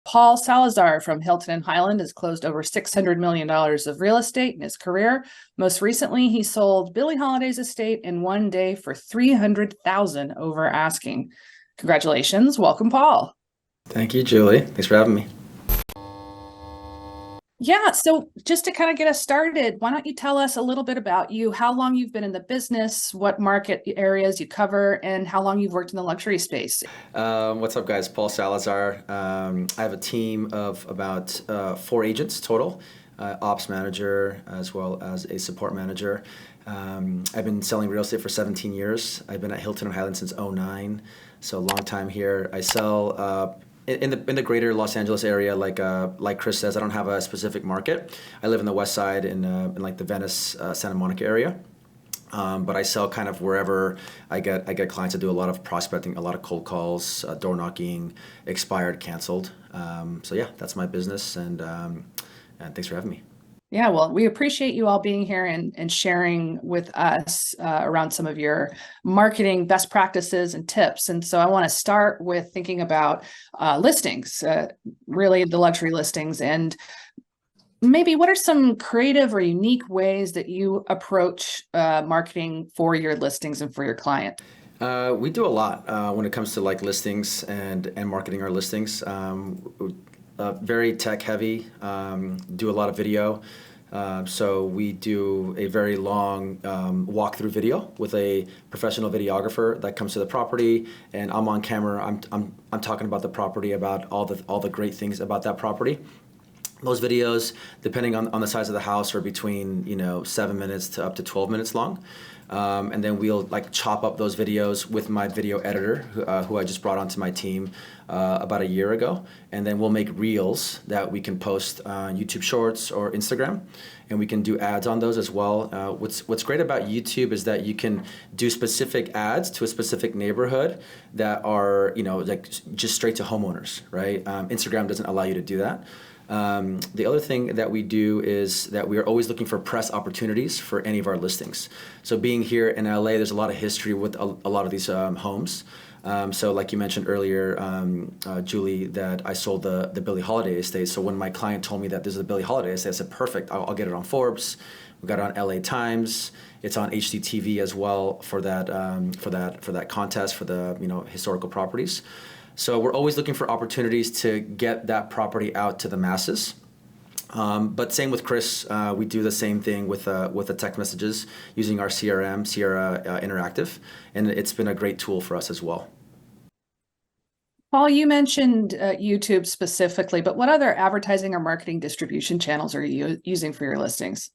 Paul Salazar from Hilton Hyland has closed over $600 million of real estate in his career. Most recently, he sold Billie Holiday's estate in one day for $300,000 over asking. Congratulations. Welcome, Paul. Thank you, Julie. Thanks for having me. Yeah, so just to kind of get us started, why don't you tell us a little bit about you, how long you've been in the business, what market areas you cover, and how long you've worked in the luxury space? What's up, guys? Paul Salazar. I have a team of about 4 agents total, ops manager as well as a support manager. I've been selling real estate for 17 years. I've been at Hilton Hyland since '09, so a long time here. I sell in the greater Los Angeles area, like Chris says. I don't have a specific market. I live in the West Side in like the Venice, Santa Monica area. But I sell kind of wherever I get clients. I do a lot of prospecting, a lot of cold calls, door knocking, expired, canceled. So yeah, that's my business, and thanks for having me. Yeah, well, we appreciate you all being here and sharing with us around some of your marketing best practices and tips. And so I want to start with thinking about listings, really the luxury listings, and maybe what are some creative or unique ways that you approach marketing for your listings and for your client? We do a lot when it comes to like listings and marketing our listings. Very tech heavy, do a lot of video. So we do a very long walkthrough video with a professional videographer that comes to the property, and I'm on camera. I'm talking about the property, about all the great things about that property. Those videos, depending on the size of the house, are between 7 minutes to up to 12 minutes long. And then we'll like chop up those videos with my video editor, who I just brought onto my team about a year ago. And then we'll make reels that we can post on YouTube Shorts or Instagram, and we can do ads on those as well. What's great about YouTube is that you can do specific ads to a specific neighborhood that are like just straight to homeowners, right? Instagram doesn't allow you to do that. The other thing that we do is that we are always looking for press opportunities for any of our listings. So being here in LA, there's a lot of history with a lot of these homes. So like you mentioned earlier, Julie, that I sold the Billie Holiday estate. So when my client told me that this is a Billie Holiday estate, I said, perfect, I'll get it on Forbes. We got it on LA Times. It's on HGTV as well for that contest for the historical properties. So we're always looking for opportunities to get that property out to the masses. But same with Chris, we do the same thing with the text messages using our CRM, Sierra Interactive, and it's been a great tool for us as well. Paul, you mentioned YouTube specifically, but what other advertising or marketing distribution channels are you using for your listings?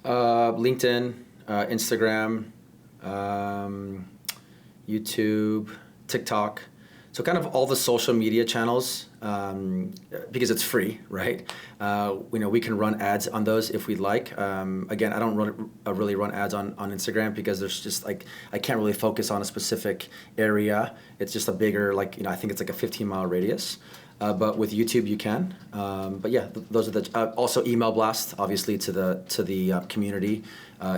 LinkedIn, Instagram, YouTube, TikTok. So kind of all the social media channels, because it's free, right? We can run ads on those if we'd like. Again, I don't really run ads on Instagram because there's just like, I can't really focus on a specific area. It's just a bigger, I think it's like a 15-mile radius. But with YouTube you can. But yeah, those are the also email blast, obviously, to the community,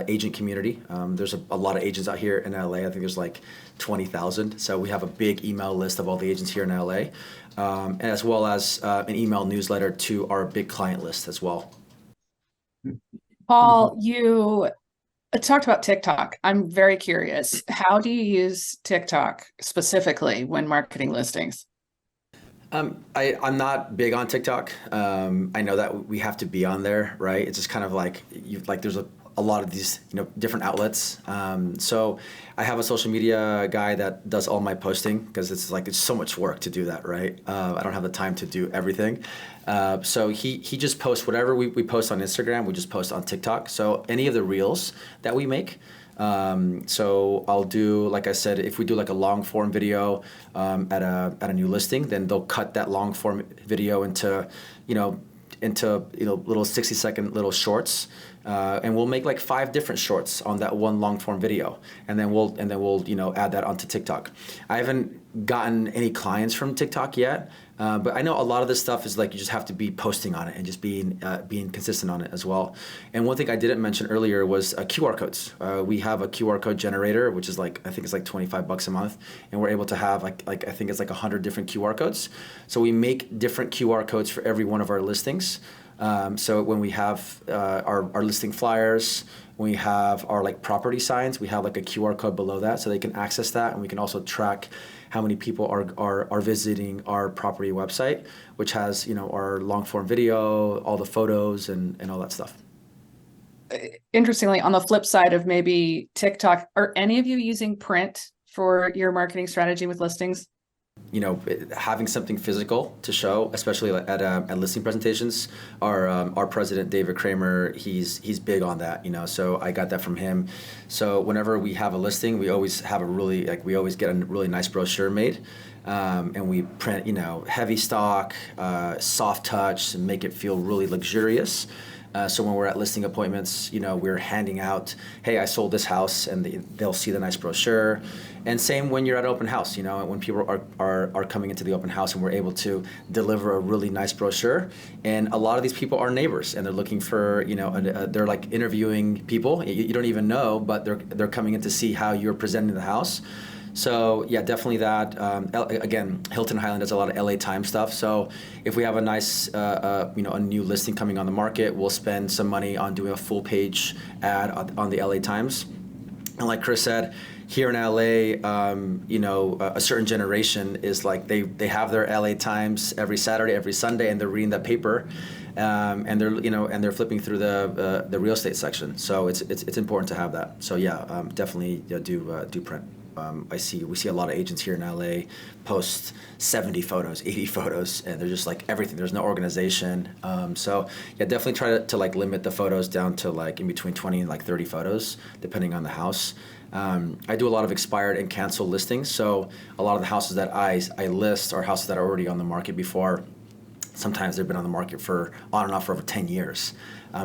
agent community. There's a lot of agents out here in LA. I think there's like 20,000. So we have a big email list of all the agents here in LA, and as well as an email newsletter to our big client list as well. Paul, you talked about TikTok. I'm very curious. How do you use TikTok specifically when marketing listings? I'm not big on TikTok. I know that we have to be on there, right? It's just kind of like there's a lot of these different outlets. So I have a social media guy that does all my posting because it's so much work to do that, right? I don't have the time to do everything. So he just posts whatever we post on Instagram. We just post on TikTok. So any of the reels that we make. So I'll do, like I said, if we do like a long form video at a new listing, then they'll cut that long form video into little 60-second little shorts, and we'll make like 5 different shorts on that one long form video, and then we'll add that onto TikTok. I haven't gotten any clients from TikTok yet, but I know a lot of this stuff is like you just have to be posting on it and just being consistent on it as well. And one thing I didn't mention earlier was QR codes. We have a QR code generator, which is like, I think it's like $25 a month, and we're able to have like I think it's like 100 different QR codes. So we make different QR codes for every one of our listings. So when we have our listing flyers, when we have our like property signs, we have like a QR code below that so they can access that, and we can also track how many people are visiting our property website, which has, you know, our long form video, all the photos and all that stuff. Interestingly, on the flip side of maybe TikTok, are any of you using print for your marketing strategy with listings? You know, having something physical to show, especially at listing presentations. Our president David Kramer, he's big on that. You know, so I got that from him. So whenever we have a listing, we always have we always get a really nice brochure made, and we print, you know, heavy stock, soft touch, and make it feel really luxurious. So when we're at listing appointments, you know, we're handing out, hey, I sold this house, and they'll see the nice brochure. And same when you're at open house, you know, when people are coming into the open house and we're able to deliver a really nice brochure. And a lot of these people are neighbors, and they're looking for, you know, they're like interviewing people you don't even know, but they're coming in to see how you're presenting the house. So yeah, definitely that. Again, Hilton Hyland does a lot of LA Times stuff. So if we have a nice, you know, a new listing coming on the market, we'll spend some money on doing a full page ad on the LA Times. And like Chris said, here in LA, you know, a certain generation is like they have their LA Times every Saturday, every Sunday, and they're reading that paper, and they're flipping through the real estate section. So it's important to have that. So yeah, definitely do print. We see a lot of agents here in LA post 70 photos, 80 photos, and they're just like everything. There's no organization. So yeah, definitely try to like limit the photos down to like in between 20 and like 30 photos, depending on the house. I do a lot of expired and canceled listings. So a lot of the houses that I list are houses that are already on the market before. Sometimes they've been on the market for on and off for over 10 years.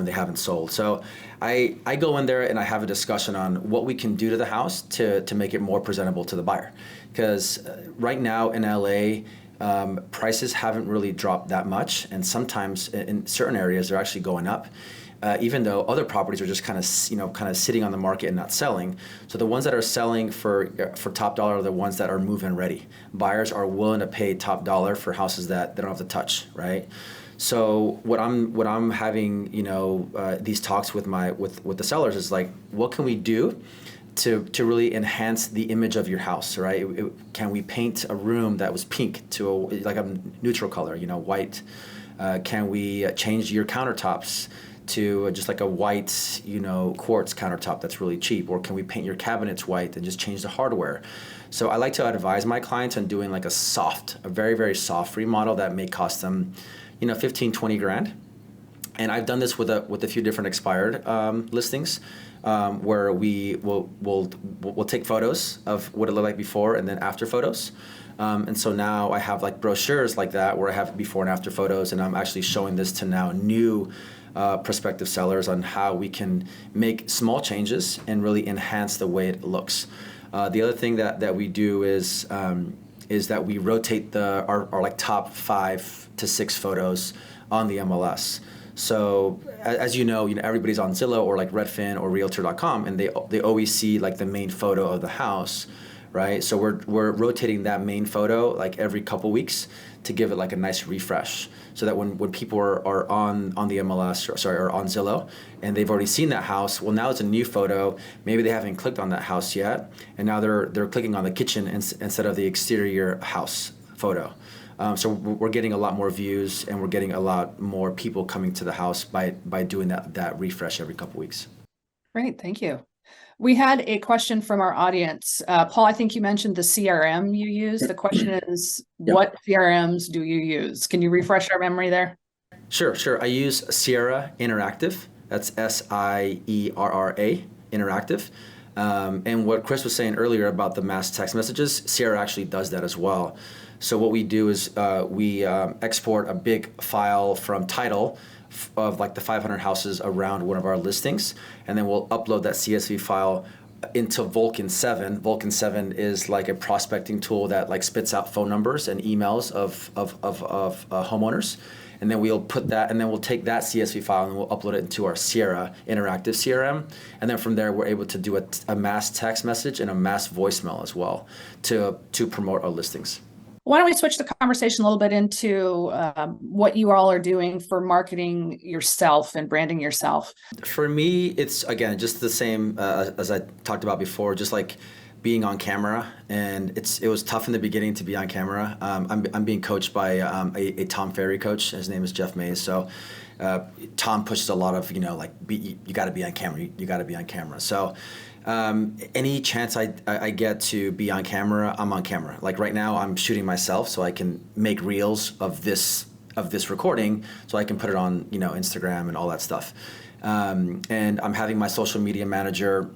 They haven't sold. So I go in there and I have a discussion on what we can do to the house to make it more presentable to the buyer. Because right now in LA, prices haven't really dropped that much. And sometimes in certain areas, they're actually going up. Even though other properties are just kind of sitting on the market and not selling. So the ones that are selling for top dollar are the ones that are move-in ready. Buyers are willing to pay top dollar for houses that they don't have to touch, right? So what I'm having, you know, these talks with the sellers is like, what can we do to really enhance the image of your house, right? Can we paint a room that was pink to like a neutral color, you know, white? Can we change your countertops to just like a white, you know, quartz countertop that's really cheap? Or can we paint your cabinets white and just change the hardware? So I like to advise my clients on doing like a very, very soft remodel that may cost them, you know, 15, 20 grand. And I've done this with a few different expired listings, where we'll take photos of what it looked like before and then after photos. And so now I have like brochures like that where I have before and after photos, and I'm actually showing this to now new prospective sellers on how we can make small changes and really enhance the way it looks. The other thing that we do is that we rotate our like top 5 to 6 photos on the MLS. So as you know, everybody's on Zillow or like Redfin or Realtor.com, and they always see like the main photo of the house, right? So we're rotating that main photo like every couple weeks to give it like a nice refresh, so that when people are on the MLS or on Zillow and they've already seen that house, well, now it's a new photo. Maybe they haven't clicked on that house yet, and now they're clicking on the kitchen instead of the exterior house photo. So we're getting a lot more views, and we're getting a lot more people coming to the house by doing that refresh every couple weeks. Great, thank you. We had a question from our audience. Paul, I think you mentioned the CRM you use. The question is, what CRMs do you use? Can you refresh our memory there? Sure. I use Sierra Interactive. That's SIERRA, Interactive. And what Chris was saying earlier about the mass text messages, Sierra actually does that as well. So what we do is we export a big file from title of like the 500 houses around one of our listings, and then we'll upload that CSV file into Vulcan 7. Vulcan 7 is like a prospecting tool that like spits out phone numbers and emails of homeowners. And then we'll put that, and then we'll take that CSV file and we'll upload it into our Sierra interactive CRM. And then from there, we're able to do a mass text message and a mass voicemail as well to promote our listings. Why don't we switch the conversation a little bit into what you all are doing for marketing yourself and branding yourself? For me, it's, again, just the same as I talked about before, just like being on camera, and it was tough in the beginning to be on camera. I'm being coached by a Tom Ferry coach. His name is Jeff Mays. So Tom pushes a lot of, like, you got to be on camera. You got to be on camera. So any chance I get to be on camera, I'm on camera. Like right now, I'm shooting myself so I can make reels of this recording, so I can put it on Instagram and all that stuff. And I'm having my social media manager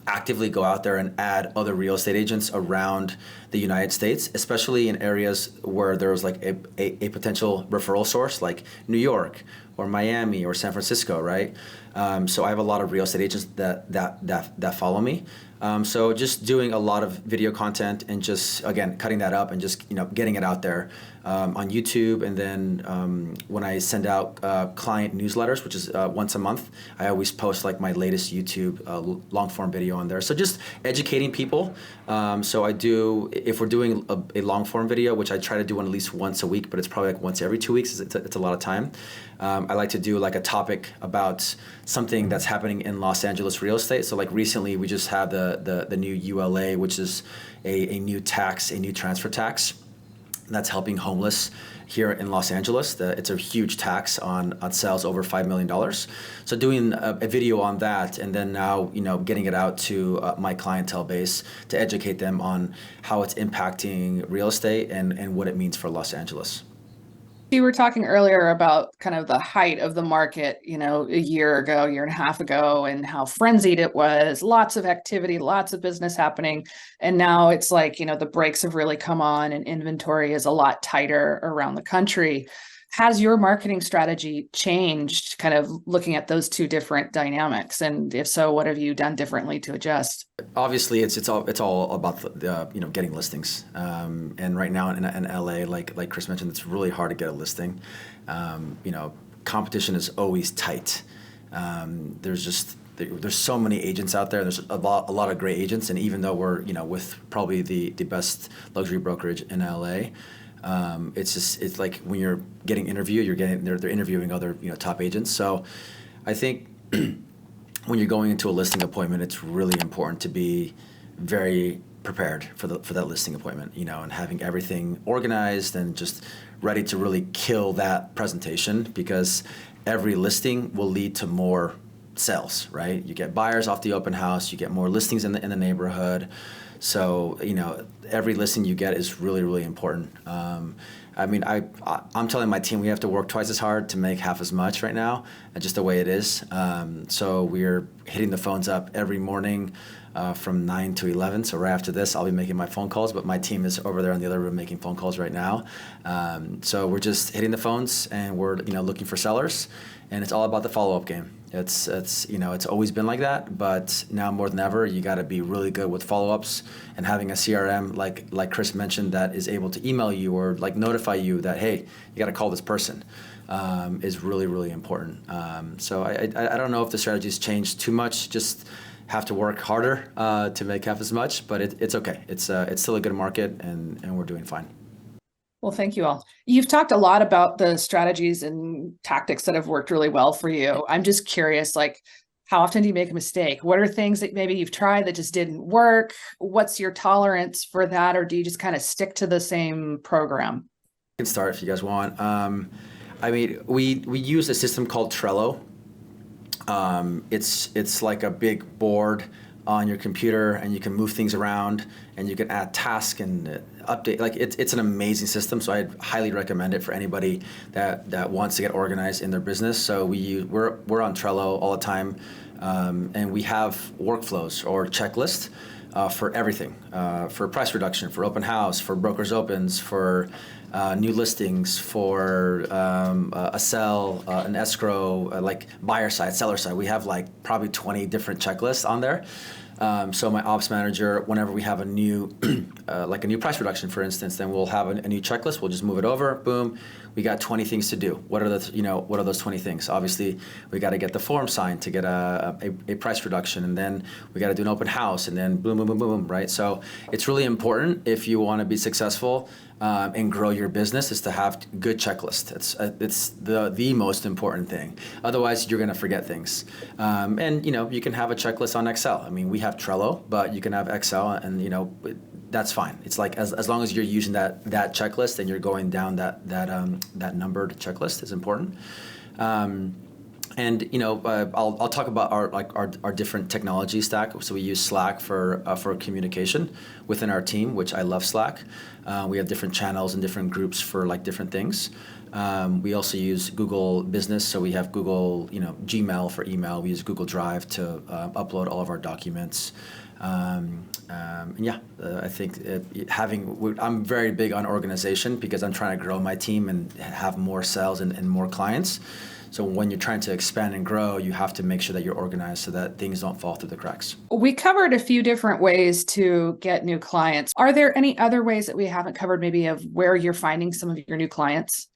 actively go out there and add other real estate agents around the United States, especially in areas where there's like a potential referral source, like New York or Miami or San Francisco, right? So I have a lot of real estate agents that follow me. So just doing a lot of video content and just, again, cutting that up and just getting it out there on YouTube. And then when I send out client newsletters, which is once a month, I always post like my latest YouTube long form video on there. So just educating people. So I do, if we're doing a long form video, which I try to do one at least once a week, but it's probably like once every 2 weeks. It's a lot of time. I like to do like a topic about something that's happening in Los Angeles real estate. So like recently we just had the new ULA, which is a new tax, a new transfer tax that's helping homeless here in Los Angeles. It's a huge tax on sales over $5 million. So doing a video on that, and then now getting it out to my clientele base to educate them on how it's impacting real estate and what it means for Los Angeles. You were talking earlier about kind of the height of the market, a year ago, year and a half ago, and how frenzied it was, lots of activity, lots of business happening. And now it's like, the brakes have really come on and inventory is a lot tighter around the country. Has your marketing strategy changed, kind of looking at those two different dynamics? And if so, what have you done differently to adjust? Obviously, it's all about the getting listings. And right now in LA, like Chris mentioned, it's really hard to get a listing. Competition is always tight. There's so many agents out there. There's a lot of great agents, and even though we're with probably the best luxury brokerage in LA. It's like when you're getting interviewed, they're interviewing other top agents. So I think when you're going into a listing appointment, it's really important to be very prepared for that listing appointment, and having everything organized and just ready to really kill that presentation, because every listing will lead to more sales, right? You get buyers off the open house, you get more listings in the neighborhood. So, every listing you get is really, really important. I'm telling my team we have to work twice as hard to make half as much right now, just the way it is. So we're hitting the phones up every morning from 9 to 11. So right after this, I'll be making my phone calls, but my team is over there in the other room making phone calls right now. So we're just hitting the phones, and we're looking for sellers, and it's all about the follow-up game. It's always been like that, but now more than ever, you got to be really good with follow-ups, and having a CRM like Chris mentioned that is able to email you or like notify you that, hey, you got to call this person, is really, really important. So I don't know if the strategy's changed too much. Just have to work harder to make half as much, but it's okay. It's still a good market, and we're doing fine. Well, thank you all. You've talked a lot about the strategies and tactics that have worked really well for you. I'm just curious, like, how often do you make a mistake? What are things that maybe you've tried that just didn't work? What's your tolerance for that? Or do you just kind of stick to the same program? I can start if you guys want. We use a system called Trello. It's like a big board on your computer, and you can move things around, and you can add tasks and update. Like it's an amazing system. So I'd highly recommend it for anybody that wants to get organized in their business. So we're on Trello all the time, and we have workflows or checklists for everything, for price reduction, for open house, for brokers opens, for new listings, for a sell, an escrow, like buyer side, seller side. We have like probably 20 different checklists on there. So my ops manager, whenever we have a new, like a new price reduction, for instance, then we'll have a new checklist. We'll just move it over. Boom. We got 20 things to do. What are what are those 20 things? Obviously, we got to get the form signed to get a price reduction, and then we got to do an open house, and then boom, boom, boom, boom, boom, right? So it's really important if you want to be successful and grow your business is to have good checklist. It's the most important thing. Otherwise, you're going to forget things. And you can have a checklist on Excel. I mean, we have Trello, but you can have Excel, and that's fine. It's like as long as you're using that checklist and you're going down that numbered checklist is important. And I'll talk about our different technology stack. So we use Slack for communication within our team, which I love Slack. We have different channels and different groups for like different things. We also use Google Business, so we have Google Gmail for email. We use Google Drive to upload all of our documents. I think I'm very big on organization because I'm trying to grow my team and have more sales and more clients. So when you're trying to expand and grow, you have to make sure that you're organized so that things don't fall through the cracks. We covered a few different ways to get new clients. Are there any other ways that we haven't covered, maybe of where you're finding some of your new clients?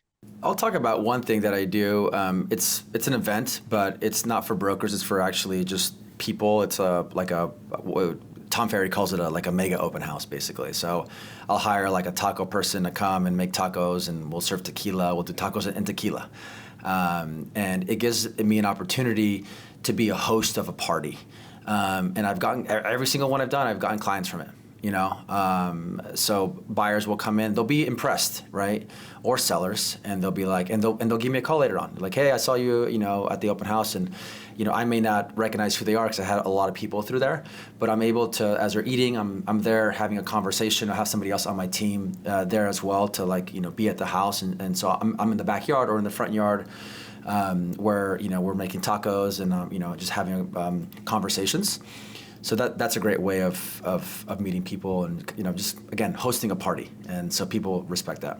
I'll talk about one thing that I do. It's an event, but it's not for brokers. It's for actually just people. It's Tom Ferry calls it a mega open house, basically. So I'll hire like a taco person to come and make tacos, and we'll serve tequila. We'll do tacos and tequila. And it gives me an opportunity to be a host of a party. And I've gotten, every single one I've done, I've gotten clients from it. So buyers will come in, they'll be impressed, right? Or sellers, and they'll be like, and they'll give me a call later on. Like, hey, I saw you, at the open house, and I may not recognize who they are because I had a lot of people through there, but I'm able to, as they're eating, I'm there having a conversation. I have somebody else on my team there as well to be at the house, and so I'm in the backyard or in the front yard. Where we're making tacos and just having conversations. So that's a great way of meeting people and just again hosting a party, and so people respect that.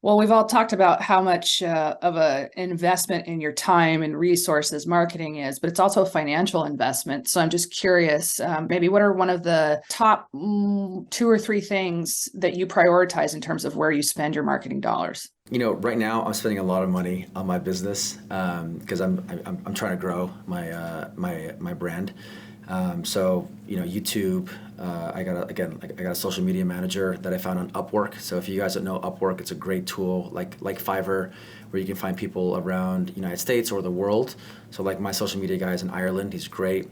Well, we've all talked about how much of an investment in your time and resources marketing is, but it's also a financial investment. So I'm just curious, maybe what are one of the top 2 or 3 things that you prioritize in terms of where you spend your marketing dollars? Right now I'm spending a lot of money on my business because I'm trying to grow my brand. So YouTube. I got a social media manager that I found on Upwork. So if you guys don't know Upwork, it's a great tool like Fiverr, where you can find people around the United States or the world. So like my social media guy is in Ireland. He's great.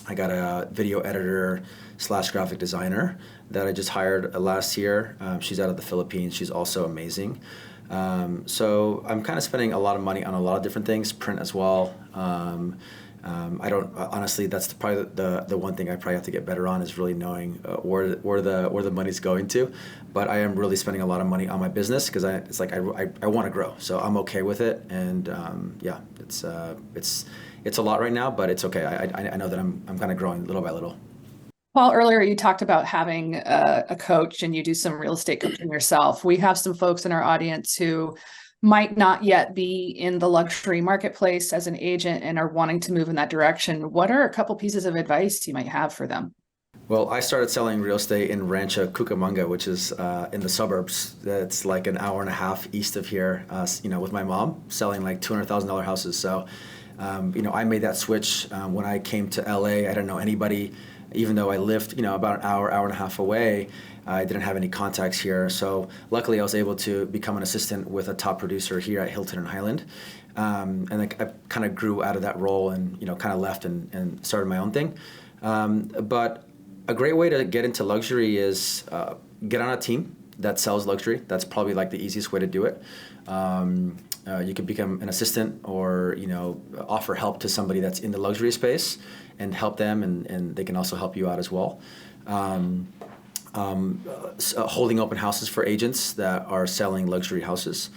I got a video editor / graphic designer that I just hired last year. She's out of the Philippines. She's also amazing. So I'm kind of spending a lot of money on a lot of different things, print as well. I don't honestly. That's probably the one thing I probably have to get better on is really knowing where the money's going to. But I am really spending a lot of money on my business because I want to grow. So I'm okay with it, and it's a lot right now, but it's okay. I know that I'm kind of growing little by little. Paul, earlier you talked about having a coach, and you do some real estate coaching yourself. We have some folks in our audience who might not yet be in the luxury marketplace as an agent and are wanting to move in that direction. What are a couple pieces of advice you might have for them? Well, I started selling real estate in Rancho Cucamonga, which is in the suburbs. It's like an hour and a half east of here, with my mom, selling like $200,000 houses. So, I made that switch when I came to LA. I didn't know anybody, even though I lived, about an hour and a half away. I didn't have any contacts here. So luckily I was able to become an assistant with a top producer here at Hilton Hyland. And I kind of grew out of that role and, kind of left and started my own thing. But a great way to get into luxury is get on a team that sells luxury. That's probably like the easiest way to do it. You can become an assistant or, offer help to somebody that's in the luxury space and help them, and they can also help you out as well. Holding open houses for agents that are selling luxury houses,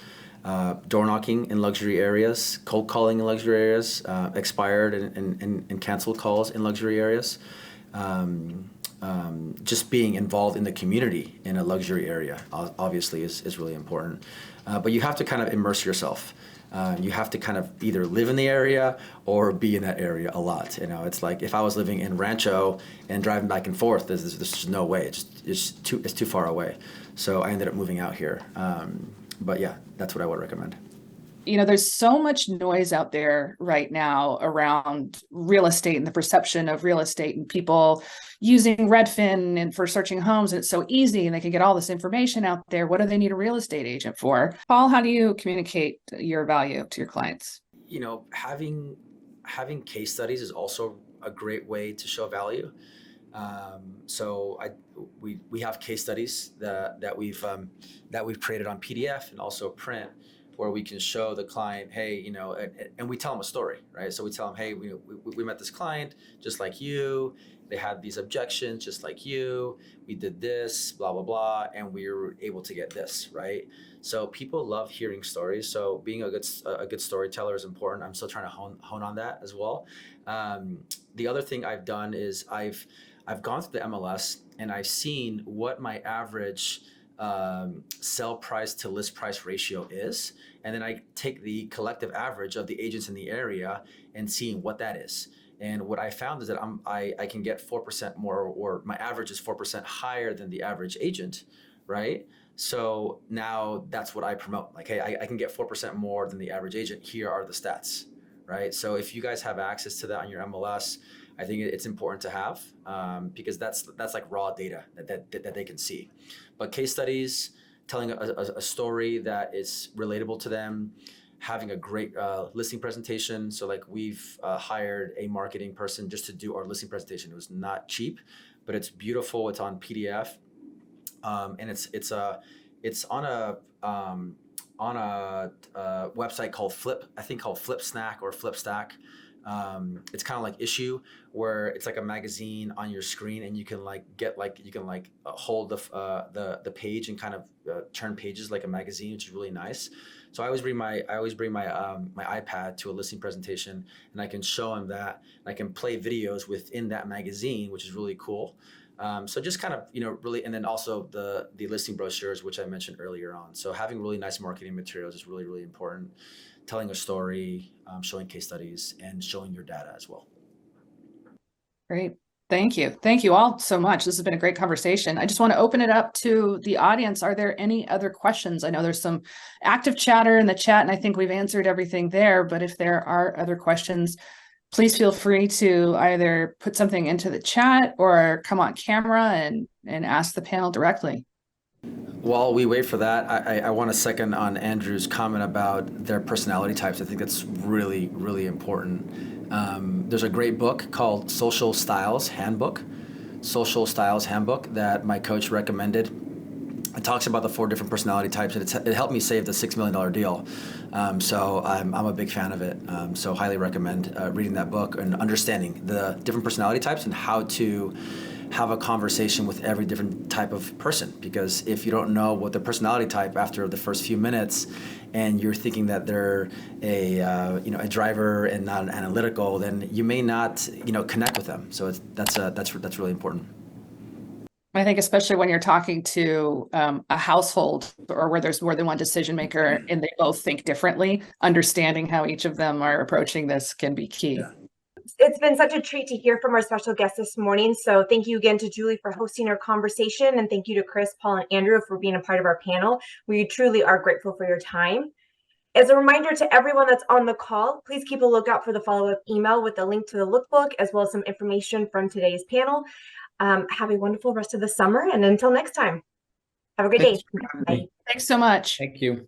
door knocking in luxury areas, cold calling in luxury areas, expired and canceled calls in luxury areas. Just being involved in the community in a luxury area obviously is really important. But you have to kind of immerse yourself. You have to kind of either live in the area or be in that area a lot. It's like if I was living in Rancho and driving back and forth, there's just no way. It's too far away. So I ended up moving out here. But yeah, that's what I would recommend. There's so much noise out there right now around real estate and the perception of real estate, and people using Redfin and for searching homes, and it's so easy and they can get all this information out there. What do they need a real estate agent for? Paul, how do you communicate your value to your clients? Having case studies is also a great way to show value. So we have case studies that we've created on PDF and also print, where we can show the client, hey, and we tell them a story, right? So we tell them, hey, we met this client just like you. They had these objections just like you. We did this, blah, blah, blah, and we were able to get this, right? So people love hearing stories. So being a good storyteller is important. I'm still trying to hone on that as well. The other thing I've done is I've gone through the MLS and I've seen what my average sell price to list price ratio is. And then I take the collective average of the agents in the area and seeing what that is. And what I found is that I can get 4% more, or my average is 4% higher than the average agent, right? So now that's what I promote. Like, hey, I can get 4% more than the average agent. Here are the stats, right? So if you guys have access to that on your MLS, I think it's important to have, because that's like raw data that they can see. But case studies, telling a story that is relatable to them, having a great listing presentation. So like we've hired a marketing person just to do our listing presentation. It was not cheap, but it's beautiful. It's on PDF, and it's on a website called Flip Snack or Flip Stack. It's kind of like Issue, where it's like a magazine on your screen, and you can hold the page and kind of turn pages like a magazine, which is really nice. So I always bring my iPad to a listing presentation, and I can show them that. And I can play videos within that magazine, which is really cool. So just kind of, really, and then also the listing brochures, which I mentioned earlier on. So having really nice marketing materials is really, really important. Telling a story, showing case studies, and showing your data as well. Great. Thank you. Thank you all so much. This has been a great conversation. I just want to open it up to the audience. Are there any other questions? I know there's some active chatter in the chat, and I think we've answered everything there, but if there are other questions, please feel free to either put something into the chat or come on camera and ask the panel directly. While we wait for that, I want to second on Andrew's comment about their personality types. I think that's really, really important. There's a great book called Social Styles Handbook, that my coach recommended. It talks about the 4 different personality types, and it helped me save the $6 million deal. So I'm a big fan of it. So highly recommend reading that book and understanding the different personality types and how to have a conversation with every different type of person. Because if you don't know what the personality type after the first few minutes, and you're thinking that they're a driver and not an analytical, then you may not connect with them. So that's really important. I think especially when you're talking to a household or where there's more than one decision maker and they both think differently, understanding how each of them are approaching this can be key. Yeah. It's been such a treat to hear from our special guest this morning. So thank you again to Julie for hosting our conversation. And thank you to Chris, Paul, and Andrew for being a part of our panel. We truly are grateful for your time. As a reminder to everyone that's on the call, please keep a lookout for the follow-up email with a link to the lookbook, as well as some information from today's panel. Have a wonderful rest of the summer. And until next time, have a great day. Bye. Thanks so much. Thank you.